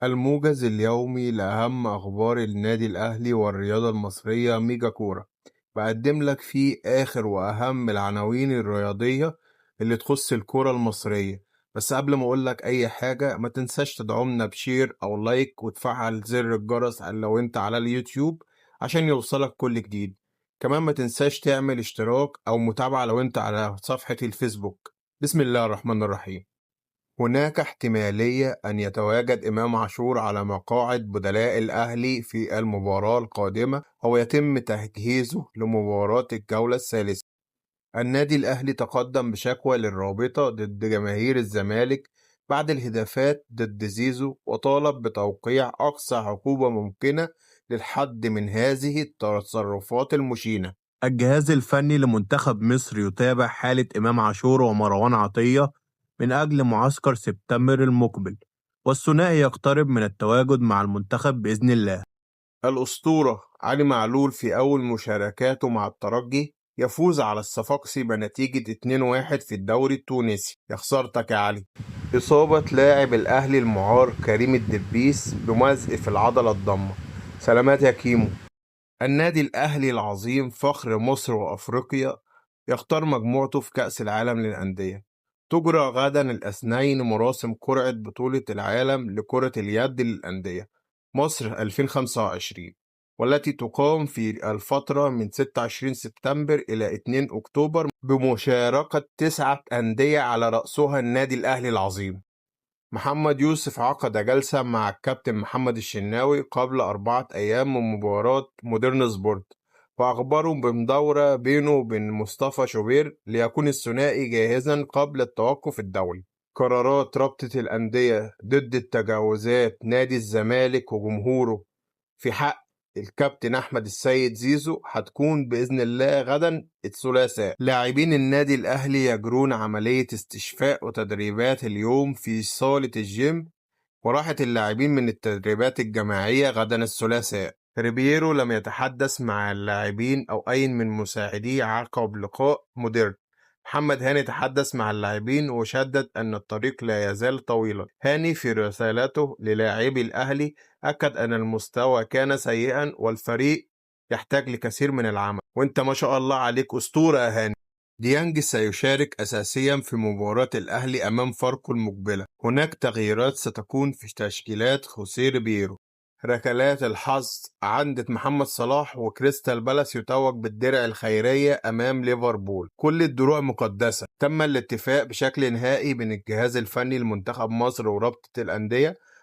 الموجز اليومي لأهم أخبار النادي الأهلي والرياضة المصرية ميجا كورة. بقدم لك فيه آخر وأهم العناوين الرياضية اللي تخص الكرة المصرية. بس قبل ما أقولك أي حاجة ما تنساش تدعمنا بشير أو لايك وتفعل زر الجرس لو أنت على اليوتيوب عشان يوصلك كل جديد. كمان ما تنساش تعمل اشتراك أو متابعة لو أنت على صفحة الفيسبوك. بسم الله الرحمن الرحيم. هناك احتمالية أن يتواجد إمام عاشور على مقاعد بدلاء الأهلي في المباراة القادمة أو يتم تجهيزه لمباراة الجولة الثالثة. النادي الأهلي تقدم بشكوى للرابطة ضد جماهير الزمالك بعد الهتافات ضد زيزو، وطالب بتوقيع أقصى عقوبة ممكنة للحد من هذه التصرفات المشينة. الجهاز الفني لمنتخب مصر يتابع حالة إمام عاشور ومروان عطية من أجل معسكر سبتمبر المقبل، والثنائي يقترب من التواجد مع المنتخب بإذن الله. الأسطورة علي معلول في أول مشاركاته مع الترجي يفوز على الصفاقسي بنتيجة 2-1 في الدوري التونسي. يا خسارتك يا علي. إصابة لاعب الأهلي المعار كريم الدبيس بمزق في العضلة الضمة. سلامات يا كيمو. النادي الأهلي العظيم فخر مصر وأفريقيا يختار مجموعته في كأس العالم للأندية. تجرى غدا الاثنين مراسم قرعة بطولة العالم لكرة اليد للأندية مصر 2025، والتي تقام في الفترة من 26 سبتمبر إلى 2 أكتوبر بمشاركة 9 أندية على رأسها النادي الأهلي العظيم. محمد يوسف عقد جلسة مع الكابتن محمد الشناوي قبل 4 أيام من مباراة مودرن سبورت، وأخبروا بمداورة بينه وبين مصطفى شوبير ليكون الثنائي جاهزا قبل التوقف الدولي. قرارات رابطة الأندية ضد التجاوزات نادي الزمالك وجمهوره في حق الكابتن أحمد السيد زيزو هتكون بإذن الله غدا الثلاثاء. لاعبين النادي الأهلي يجرون عملية استشفاء وتدريبات اليوم في صالة الجيم، وراحة اللاعبين من التدريبات الجماعية غدا الثلاثاء. ريبيرو لم يتحدث مع اللاعبين أو أي من مساعديه عقب لقاء موديرن. محمد هاني تحدث مع اللاعبين وشدد أن الطريق لا يزال طويلا. هاني في رسالته للاعبي الأهلي أكد أن المستوى كان سيئا والفريق يحتاج لكثير من العمل، وانت ما شاء الله عليك أسطورة يا هاني. ديانج سيشارك أساسيا في مباراة الأهلي أمام فاركو المقبلة. هناك تغييرات ستكون في تشكيلات خوسيه ريبيرو. ركلات الحظ عندة محمد صلاح وكريستال بالاس يتوج بالدرع الخيرية أمام ليفربول. كل الدروع مقدسة. تم الاتفاق بشكل نهائي بين الجهاز الفني لمنتخب مصر ورابطة الأندية